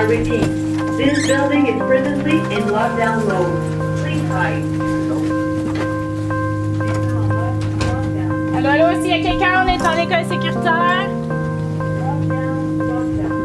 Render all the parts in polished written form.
I repeat, this building is presently in lockdown mode. Please hide. Allô, allô, s'il y a quelqu'un, on est en école sécuritaire. Lockdown, lockdown.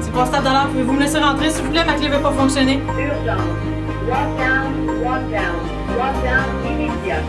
C'est Constat Dollar, pouvez-vous me laisser rentrer s'il vous plaît? Ma clé ne veut pas fonctionner. Urgence. Lockdown, lockdown, lockdown immédiat.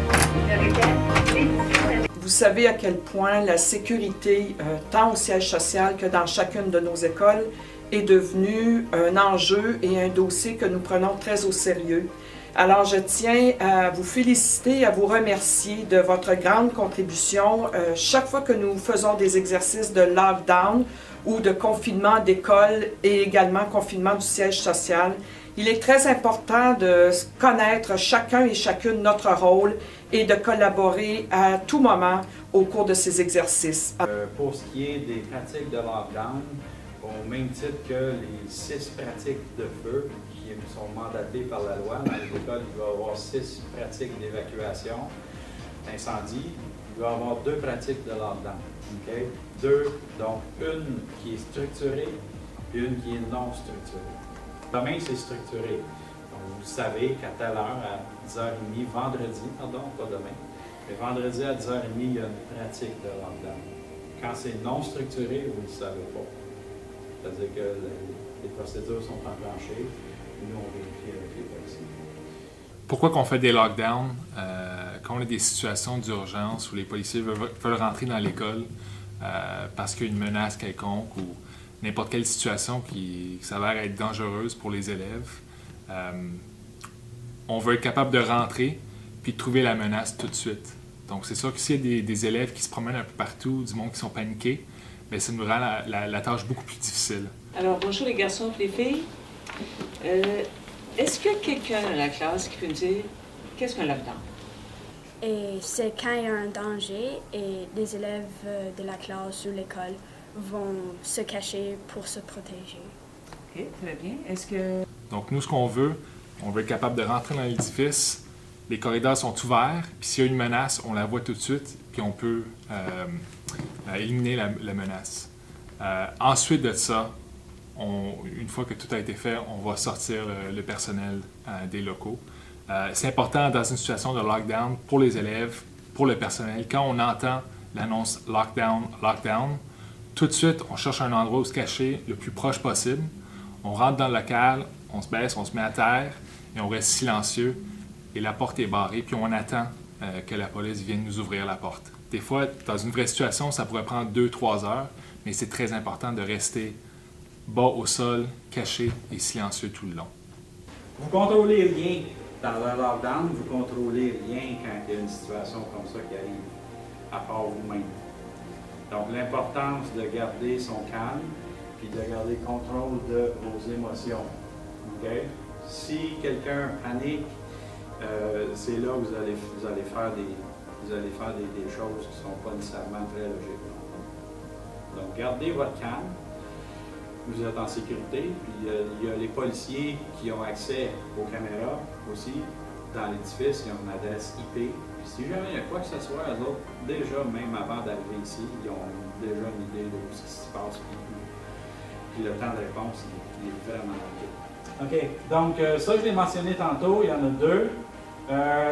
Je répète, les... Vous savez à quel point la sécurité, tant au siège social que dans chacune de nos écoles, est devenue un enjeu et un dossier que nous prenons très au sérieux. Alors, je tiens à vous féliciter, à vous remercier de votre grande contribution chaque fois que nous faisons des exercices de lockdown ou de confinement d'école et également confinement du siège social. Il est très important de connaître chacun et chacune notre rôle et de collaborer à tout moment au cours de ces exercices. Pour ce qui est des pratiques de lockdown, au même titre que les 6 pratiques de feu qui sont mandatées par la loi, dans les écoles, il va y avoir 6 pratiques d'évacuation d'incendie. Il va y avoir 2 pratiques de lockdown. Okay? 2, donc une qui est structurée et une qui est non structurée. Demain, c'est structuré. Donc, vous savez qu'à telle heure, à 10h30, vendredi, pardon, pas demain, mais vendredi à 10h30, il y a une pratique de lockdown. Quand c'est non structuré, vous ne le savez pas. C'est-à-dire que les procédures sont enclenchées et nous, on vérifie avec les policiers. Pourquoi qu'on fait des lockdowns quand on a des situations d'urgence où les policiers veulent rentrer dans l'école parce qu'il y a une menace quelconque ou n'importe quelle situation qui s'avère être dangereuse pour les élèves. On veut être capable de rentrer puis de trouver la menace tout de suite. Donc c'est sûr que s'il y a des élèves qui se promènent un peu partout, du monde qui sont paniqués, bien, ça nous rend la tâche beaucoup plus difficile. Alors, bonjour les garçons et les filles. Est-ce qu'il y a quelqu'un dans la classe qui peut me dire qu'est-ce qu'un lockdown? Et c'est quand il y a un danger et les élèves de la classe ou l'école vont se cacher pour se protéger. OK, très bien. Est-ce que... Donc nous, ce qu'on veut, on veut être capable de rentrer dans l'édifice, les corridors sont ouverts, puis s'il y a une menace, on la voit tout de suite, puis on peut éliminer la menace. Ensuite de ça, une fois que tout a été fait, on va sortir le personnel des locaux. C'est important dans une situation de lockdown pour les élèves, pour le personnel. Quand on entend l'annonce lockdown, lockdown, tout de suite, on cherche un endroit où se cacher le plus proche possible. On rentre dans le local, on se baisse, on se met à terre et on reste silencieux. Et la porte est barrée, puis on attend que la police vienne nous ouvrir la porte. Des fois, dans une vraie situation, ça pourrait prendre 2-3 heures, mais c'est très important de rester bas au sol, caché et silencieux tout le long. Vous contrôlez rien dans le lockdown, vous contrôlez rien quand il y a une situation comme ça qui arrive, à part vous-même. Donc l'importance de garder son calme, puis de garder le contrôle de vos émotions. Okay? Si quelqu'un panique, c'est là où vous allez faire des choses qui ne sont pas nécessairement très logiques. Donc gardez votre calme. Vous êtes en sécurité, puis il y a les policiers qui ont accès aux caméras aussi dans l'édifice, ils ont une adresse IP. Puis si jamais il y a quoi que ce soit, eux autres, déjà même avant d'arriver ici, ils ont déjà une idée de ce qui se passe, puis le temps de réponse il est vraiment rapide. OK, donc ça je l'ai mentionné tantôt, il y en a 2.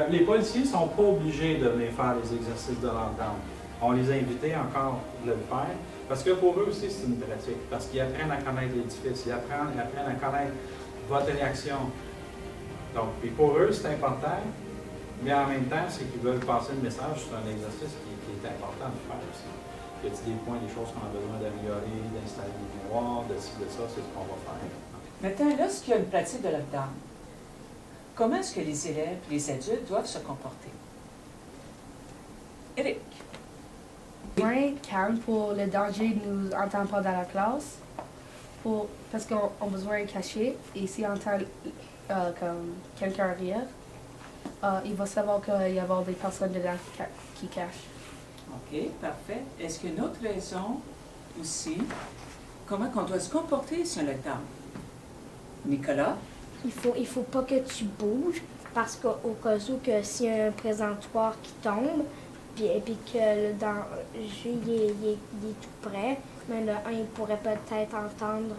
Les policiers ne sont pas obligés de venir faire les exercices de lockdown. On les a invités encore de le faire. Parce que pour eux aussi, c'est une pratique. Parce qu'ils apprennent à connaître l'édifice, ils apprennent à connaître votre réaction. Donc, puis pour eux, c'est important, mais en même temps, c'est qu'ils veulent passer le message sur un exercice qui est important de faire aussi. Il y a des points, des choses qu'on a besoin d'améliorer, d'installer des miroirs, de ci, de ça, c'est ce qu'on va faire. Maintenant, lorsqu'il y a une pratique de lockdown, comment est-ce que les élèves et les adultes doivent se comporter? Eric. Moins calme pour le danger de nous entendre pas dans la classe. Parce qu'on a besoin de cacher. Et si on entend comme quelqu'un rire, il va savoir qu'il va y avoir des personnes dedans qui cachent. OK, parfait. Est-ce qu'une autre raison aussi, comment on doit se comporter sur le temps? Nicolas? Il faut pas que tu bouges parce qu'au cas où que s'il y a un présentoir qui tombe, puis que le danger il est tout près, mais le 1 il pourrait peut-être entendre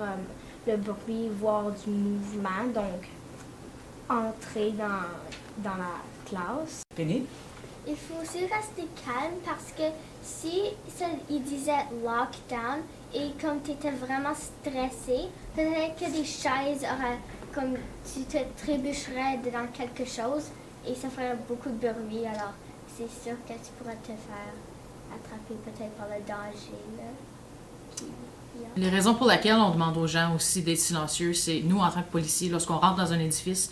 le bruit, voir du mouvement, donc entrer dans la classe. Penny? Il faut aussi rester calme parce que si il disait lockdown et comme tu étais vraiment stressé, peut-être que des chaises auraient, comme tu te trébucherais dans quelque chose et ça ferait beaucoup de bruit. Alors c'est sûr que tu pourrais te faire attraper peut-être par le danger. Là. Les raisons pour lesquelles on demande aux gens aussi d'être silencieux, c'est nous, en tant que policiers, lorsqu'on rentre dans un édifice,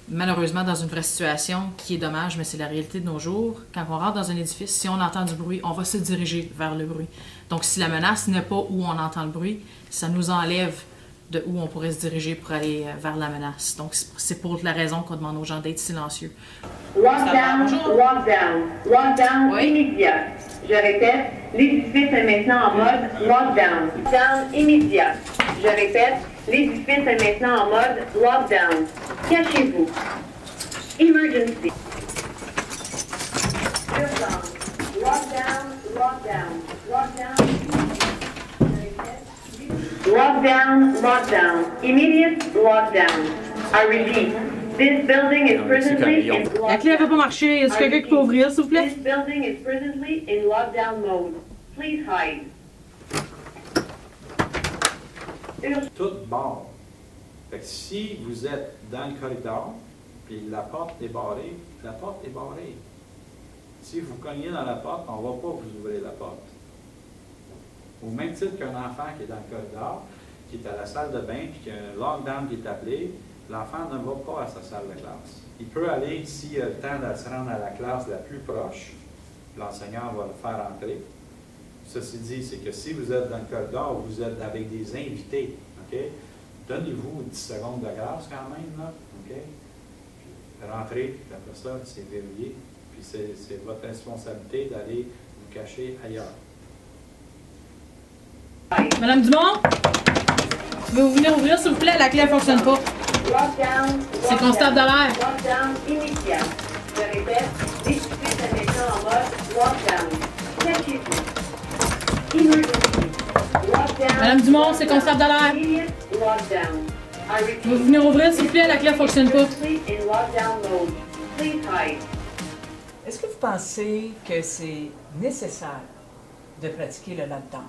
malheureusement dans une vraie situation qui est dommage, mais c'est la réalité de nos jours, quand on rentre dans un édifice, si on entend du bruit, on va se diriger vers le bruit. Donc si la menace n'est pas où on entend le bruit, ça nous enlève de où on pourrait se diriger pour aller vers la menace. Donc c'est pour la raison qu'on demande aux gens d'être silencieux. Lockdown, lockdown, lockdown Oui. immédiat. Je répète, l'édifice est maintenant en mode lockdown. Lockdown immédiat. Je répète, l'édifice est maintenant en mode lockdown. Cachez-vous. Emergency. Urgence. Lockdown, lockdown, lockdown. Je répète, lockdown, lockdown. Immediate lockdown. I repeat. This building is presently in lockdown. La clé n'avait pas marché. Est-ce quelqu'un qui peut ouvrir, s'il vous plaît? This building is presently in lockdown mode. Please hide. Tout bord. Fait que si vous êtes dans le corridor, puis la porte est barrée, la porte est barrée. Si vous cognez dans la porte, on ne va pas vous ouvrir la porte. Au même titre qu'un enfant qui est dans le corridor, qui est à la salle de bain, puis qu'il y a un lockdown qui est appelé, l'enfant ne va pas à sa salle de classe. Il peut aller, s'il a le temps de se rendre à la classe la plus proche, l'enseignant va le faire entrer. Ceci dit, c'est que si vous êtes dans le corridor, vous êtes avec des invités, OK? Donnez-vous 10 secondes de grâce quand même, là, OK? Puis rentrez, puis après ça, c'est verrouillé, puis c'est votre responsabilité d'aller vous cacher ailleurs. Madame Dumont? Pouvez-vous venir ouvrir, s'il vous plaît? La clé ne fonctionne pas. Lockdown, C'est constable de l'air. lockdown immédiat. Je répète, l'édifice est maintenant en mode lockdown. Cachez-vous. Emergency. Lockdown. Madame Dumont, c'est constable de l'air. Immediate lockdown. I repeat. Pouvez-vous venir ouvrir, s'il vous plaît? La clé ne fonctionne pas. Presently in lockdown mode. Please hide. Est-ce que vous pensez que c'est nécessaire de pratiquer le lockdown?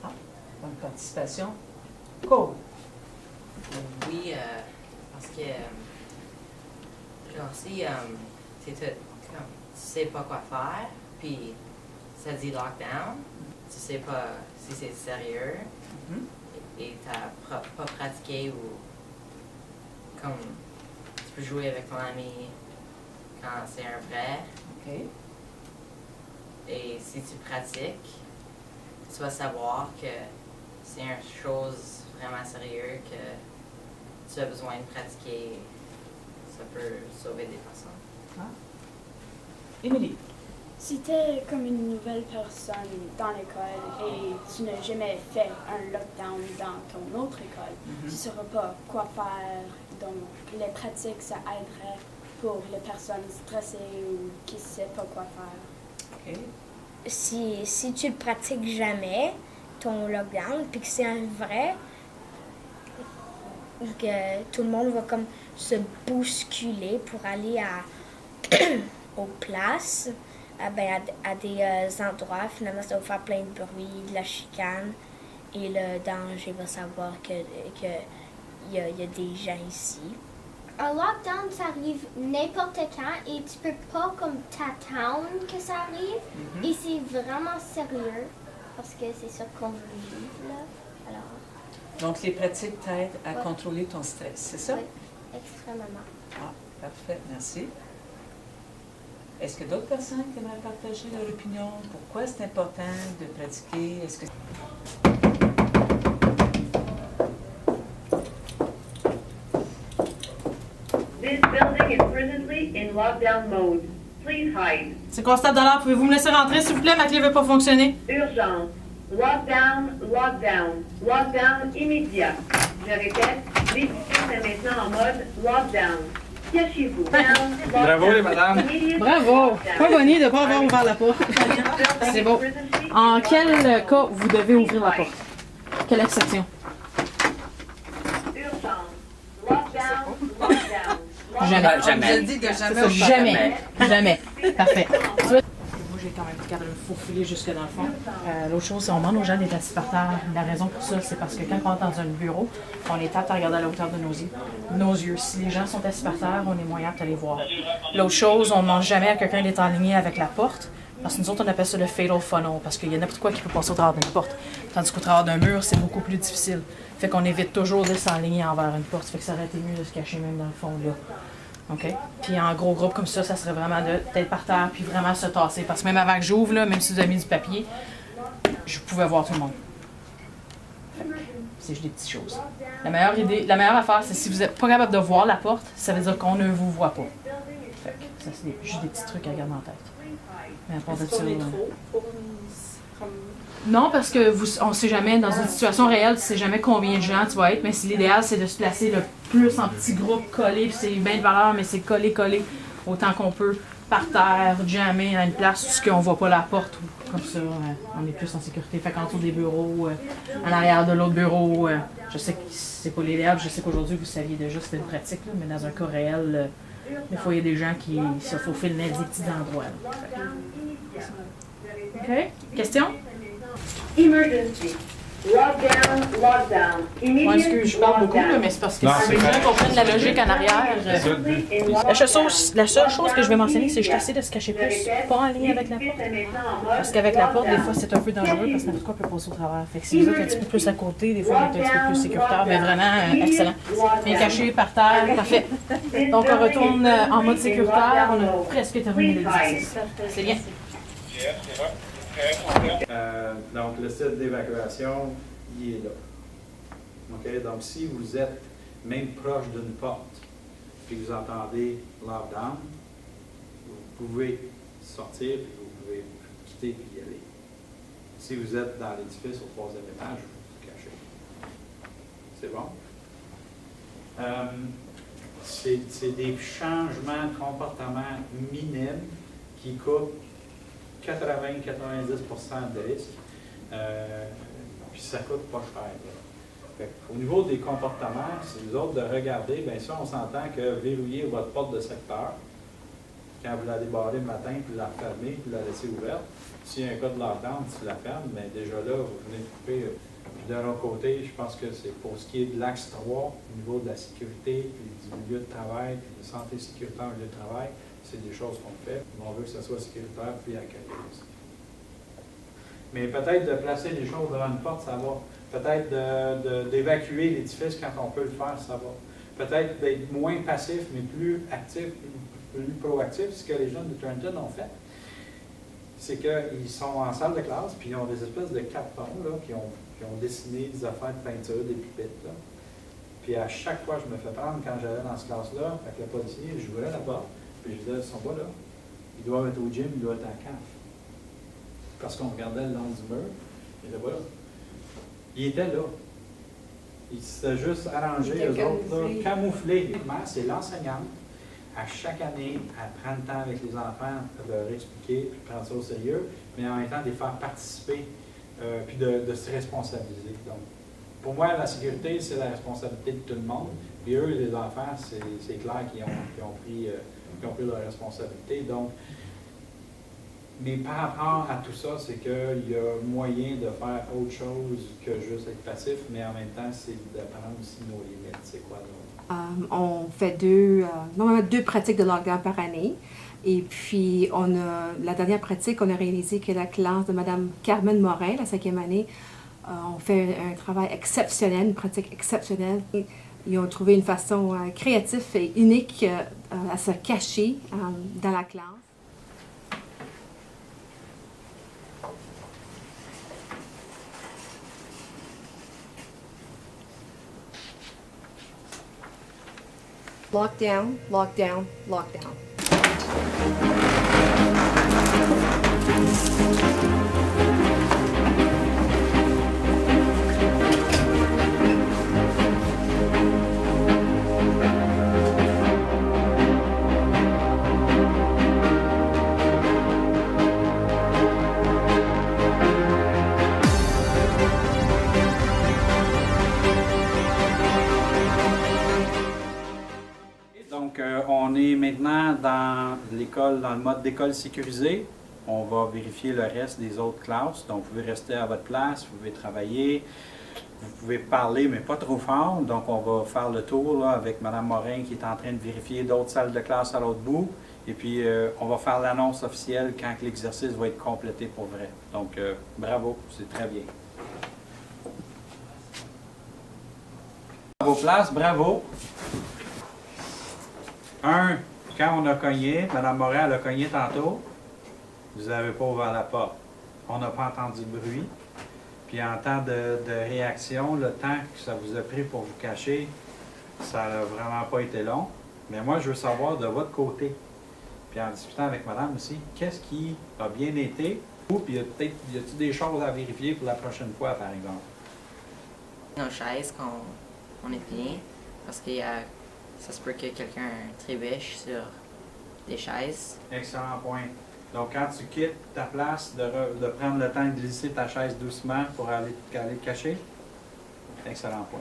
Ah, bonne participation. Go! Oui, parce que genre si tu sais pas quoi faire, puis ça dit lockdown, tu sais pas si c'est sérieux, et t'as pas pratiqué ou comme tu peux jouer avec ton ami quand c'est un vrai. OK. Et si tu pratiques, tu vas savoir que c'est une chose vraiment sérieuse que tu as besoin de pratiquer. Ça peut sauver des personnes. Ah. Émilie. Si tu es comme une nouvelle personne dans l'école et tu n'as jamais fait un lockdown dans ton autre école, tu ne sauras pas quoi faire. Donc, les pratiques, ça aiderait pour les personnes stressées ou qui ne savent pas quoi faire. OK. Si tu le pratiques jamais, ton lockdown, puis que c'est un vrai, que tout le monde va comme se bousculer pour aller aux places, à des endroits. Finalement, ça va faire plein de bruit, de la chicane, et le danger va savoir que y a des gens ici. Un lockdown, ça arrive n'importe quand et tu peux pas comme t'attendre que ça arrive. Et c'est vraiment sérieux parce que c'est ça qu'on veut vivre, là. Alors, Donc, les pratiques t'aident à contrôler ton stress, c'est ça? oui, extrêmement. Ah, parfait, merci. Est-ce que d'autres personnes qui aimeraient partager leur opinion? Pourquoi c'est important de pratiquer? Est-ce que... This building is presently in lockdown mode. Please hide. C'est Constable Dallaire, pouvez-vous me laisser rentrer, s'il vous plaît? Ma clé ne veut pas fonctionner. Urgence. Lockdown, lockdown. Lockdown immédiat. Je répète, l'édifice est maintenant en mode lockdown. Cachez-vous. Bravo, les madames. Bravo! Pas bonné de ne pas avoir ouvert la porte. C'est beau. En quel cas vous devez ouvrir la porte? Quelle exception? Urgence. Lockdown, lockdown. Jamais. Je dis de jamais. Jamais. Jamais. Parfait. Moi, j'ai quand même capable de me faufiler jusque dans le fond. L'autre chose, c'est qu'on demande aux gens d'être assis par terre. La raison pour ça, c'est parce que quand on entre dans un bureau, on est apte à regarder à la hauteur de nos yeux. Si les gens sont assis par terre, on est moins apte à les voir. L'autre chose, on ne demande jamais à quelqu'un d'être aligné avec la porte. Parce que nous autres, on appelle ça le fatal funnel, parce qu'il y a n'importe quoi qui peut passer au travers d'une porte. Tandis qu'au travers d'un mur, c'est beaucoup plus difficile. Fait qu'on évite toujours de s'aligner envers une porte. Fait que ça aurait été mieux de se cacher même dans le fond, là. OK? Puis en gros groupe comme ça serait vraiment d'être par terre puis vraiment se tasser. Parce que même avant que j'ouvre, là, même si vous avez mis du papier, je pouvais voir tout le monde. Fait que c'est juste des petites choses. La meilleure affaire, c'est si vous n'êtes pas capable de voir la porte, ça veut dire qu'on ne vous voit pas. Fait que ça, c'est juste des petits trucs à garder en tête. Mais à part de ça, non, parce que on ne sait jamais, dans une situation réelle, tu ne sais jamais combien de gens tu vas être, mais l'idéal, c'est de se placer le plus en petits groupes collés, puis c'est bien de valeur, mais c'est collé autant qu'on peut, par terre, jamais à une place où on ne voit pas la porte, ou comme ça, on est plus en sécurité. Fait qu'en dessous des bureaux, en arrière de l'autre bureau, je sais que c'est pas l'idéal, je sais qu'aujourd'hui, vous saviez déjà, c'était une pratique, là, mais dans un cas réel, des fois, il y a des gens qui se faufilent dans des petits endroits. OK? Question? Emergency. Lockdown, lockdown. Moi, excuse, je parle beaucoup, là, mais c'est parce que si les gens comprennent la logique en arrière. La seule chose que je vais mentionner, c'est juste essayer de se cacher plus, pas en lien avec la porte. Parce qu'avec la porte, des fois, c'est un peu dangereux parce que n'importe quoi peut passer au travers. Fait que si vous êtes un petit peu plus à côté, des fois, on est un petit peu plus sécuritaire, mais vraiment excellent. Bien caché, par terre, parfait. Donc, on retourne en mode sécuritaire. On a presque terminé l'exercice. C'est bien. Donc, le site d'évacuation, il est là. OK? Donc, si vous êtes même proche d'une porte, puis que vous entendez lockdown, vous pouvez sortir, puis vous pouvez quitter puis y aller. Si vous êtes dans l'édifice au 3e étage, vous vous cachez. C'est bon? C'est des changements de comportement minimes qui coûtent 80-90% de risque, puis ça coûte pas cher. Au niveau des comportements, c'est nous autres de regarder, bien ça, on s'entend que verrouiller votre porte de secteur, quand vous la débarrez le matin, puis la refermez, puis la laissez ouverte, s'il y a un cas de lockdown, tu la fermes, mais déjà là, vous venez de couper. Puis d'un autre côté, je pense que c'est pour ce qui est de l'axe 3, au niveau de la sécurité, puis du milieu de travail, puis de santé sécuritaire au milieu de travail, c'est des choses qu'on fait. On veut que ça soit sécuritaire puis accueillant aussi. Mais peut-être de placer les choses devant une porte, ça va. Peut-être d'évacuer l'édifice quand on peut le faire, ça va. Peut-être d'être moins passif, mais plus actif, plus proactif. Ce que les jeunes de Trenton ont fait, c'est qu'ils sont en salle de classe, puis ils ont des espèces de cartons là, qui ont dessiné des affaires de peinture, des pupitres. Là. Puis à chaque fois, je me fais prendre quand j'allais dans cette classe-là, avec le policier, j'ouvrais la porte. Puis je disais, ils sont pas là. Ils doivent être au gym, ils doivent être à la cave. Parce qu'on regardait le long du mur, ils étaient pas là. Ils étaient là. Ils s'étaient juste arrangés, eux autres, là, camouflés. C'est l'enseignante. À chaque année, elle prend le temps avec les enfants de leur expliquer, puis prendre ça au sérieux, mais en même temps de les faire participer, puis de se responsabiliser. Donc, pour moi, la sécurité, c'est la responsabilité de tout le monde. Puis eux, les enfants, c'est clair qu'ils ont pris leur responsabilité. Donc, mais par rapport à tout ça, c'est qu'il y a moyen de faire autre chose que juste être passif, mais en même temps, c'est d'apprendre aussi nos limites. C'est quoi donc? On fait normalement deux pratiques de lockdown par année. Et puis, la dernière pratique, on a réalisé que la classe de Mme Carmen Morin, la 5e année, on fait un travail exceptionnel, une pratique exceptionnelle. Ils ont trouvé une façon créative et unique à se cacher dans la classe. Lockdown, lockdown, lockdown. Donc, on est maintenant dans l'école, dans le mode d'école sécurisée. On va vérifier le reste des autres classes. Donc, vous pouvez rester à votre place, vous pouvez travailler, vous pouvez parler, mais pas trop fort. Donc, on va faire le tour là, avec Mme Morin qui est en train de vérifier d'autres salles de classe à l'autre bout. Et puis, on va faire l'annonce officielle quand l'exercice va être complété pour vrai. Donc, bravo, c'est très bien. À vos places, bravo. Quand on a cogné, Mme Morin, elle a cogné tantôt, vous n'avez pas ouvert la porte. On n'a pas entendu de bruit. Puis en temps de réaction, le temps que ça vous a pris pour vous cacher, ça n'a vraiment pas été long. Mais moi, je veux savoir de votre côté, puis en discutant avec Madame aussi, qu'est-ce qui a bien été, ou puis y a-t-il des choses à vérifier pour la prochaine fois, par exemple? Nos chaises, qu'on est bien, parce que ça se peut que quelqu'un trébuche sur des chaises. Excellent point. Donc, quand tu quittes ta place, de prendre le temps de glisser ta chaise doucement pour aller te cacher. Excellent point.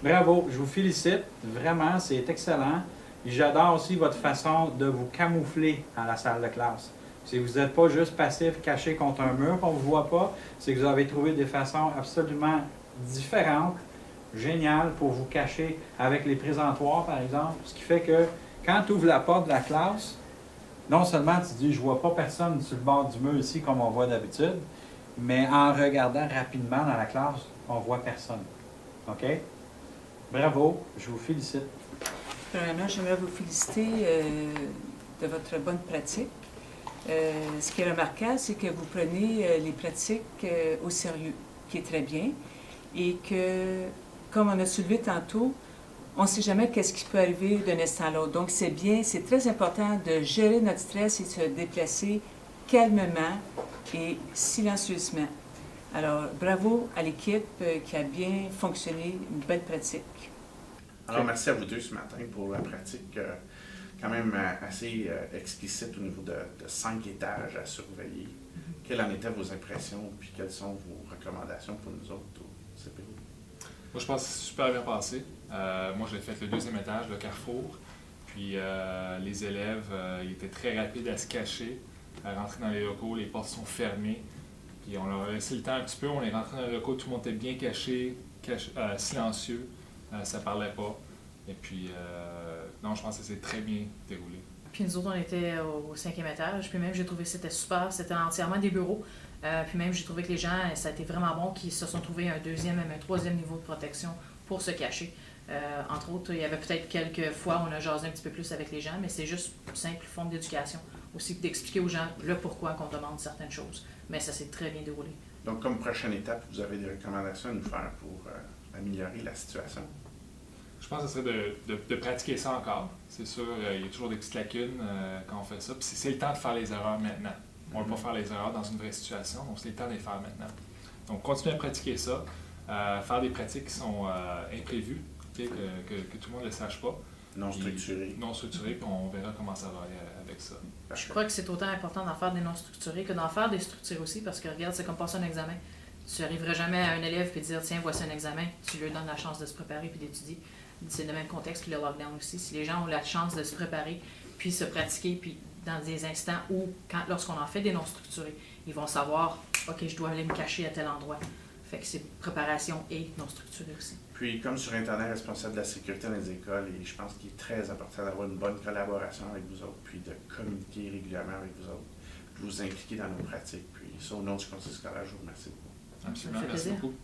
Bravo, je vous félicite. Vraiment, c'est excellent. Et j'adore aussi votre façon de vous camoufler dans la salle de classe. Si vous n'êtes pas juste passif, caché contre un mur, qu'on ne vous voit pas, c'est que vous avez trouvé des façons absolument différentes, géniales, pour vous cacher avec les présentoirs, par exemple. Ce qui fait que quand tu ouvres la porte de la classe, non seulement tu dis « je vois pas personne sur le bord du mur ici comme on voit d'habitude », mais en regardant rapidement dans la classe, on voit personne. OK? Bravo, je vous félicite. Premièrement, j'aimerais vous féliciter de votre bonne pratique. Ce qui est remarquable, c'est que vous prenez les pratiques au sérieux, qui est très bien, et que, comme on a soulevé tantôt, on ne sait jamais qu'est-ce qui peut arriver d'un instant à l'autre. Donc, c'est bien, c'est très important de gérer notre stress et de se déplacer calmement et silencieusement. Alors, bravo à l'équipe qui a bien fonctionné, une belle pratique. Alors, merci à vous deux ce matin pour la pratique quand même assez explicite au niveau de 5 étages à surveiller. Quelles en étaient vos impressions, puis quelles sont vos recommandations pour nous autres au CPO? Moi, je pense que c'est super bien passé. Moi, j'ai fait le 2e étage, le carrefour. Puis les élèves, ils étaient très rapides à se cacher, à rentrer dans les locaux. Les portes sont fermées. Puis on leur a laissé le temps un petit peu. On est rentré dans les locaux, tout le monde était bien caché, silencieux. Ça parlait pas. Et puis, non, je pense que c'est très bien déroulé. Puis nous autres, on était au 5e étage. Puis même, j'ai trouvé que c'était super. C'était entièrement des bureaux. Puis même, j'ai trouvé que les gens, ça a été vraiment bon qu'ils se sont trouvés un 2e, même un 3e niveau de protection pour se cacher. Entre autres, il y avait peut-être quelques fois où on a jasé un petit peu plus avec les gens, mais c'est juste une simple forme d'éducation. Aussi d'expliquer aux gens le pourquoi qu'on demande certaines choses. Mais ça s'est très bien déroulé. Donc, comme prochaine étape, vous avez des recommandations à nous faire pour améliorer la situation? Je pense que ce serait de pratiquer ça encore. C'est sûr, il y a toujours des petites lacunes quand on fait ça. Puis c'est le temps de faire les erreurs maintenant. On ne va pas faire les erreurs dans une vraie situation, donc c'est le temps de les faire maintenant. Donc, continuez à pratiquer ça. Faire des pratiques qui sont imprévues, que tout le monde ne le sache pas. Non structurées. Non structurées, puis on verra comment ça va aller avec ça. Je crois que c'est autant important d'en faire des non structurés que d'en faire des structurés aussi, parce que regarde, c'est comme passer un examen. Tu n'arriveras jamais à un élève et dire tiens, voici un examen, tu lui donnes la chance de se préparer puis d'étudier. C'est le même contexte que le lockdown aussi. Si les gens ont la chance de se préparer, puis se pratiquer, puis dans des instants où, lorsqu'on en fait des non structurés, ils vont savoir OK, je dois aller me cacher à tel endroit. Fait que c'est préparation et non structuré aussi. Puis, comme surintendant responsable de la sécurité dans les écoles, et je pense qu'il est très important d'avoir une bonne collaboration avec vous autres, puis de communiquer régulièrement avec vous autres, de vous impliquer dans nos pratiques. Puis, ça, au nom du conseil scolaire, je vous remercie beaucoup. Absolument, merci beaucoup.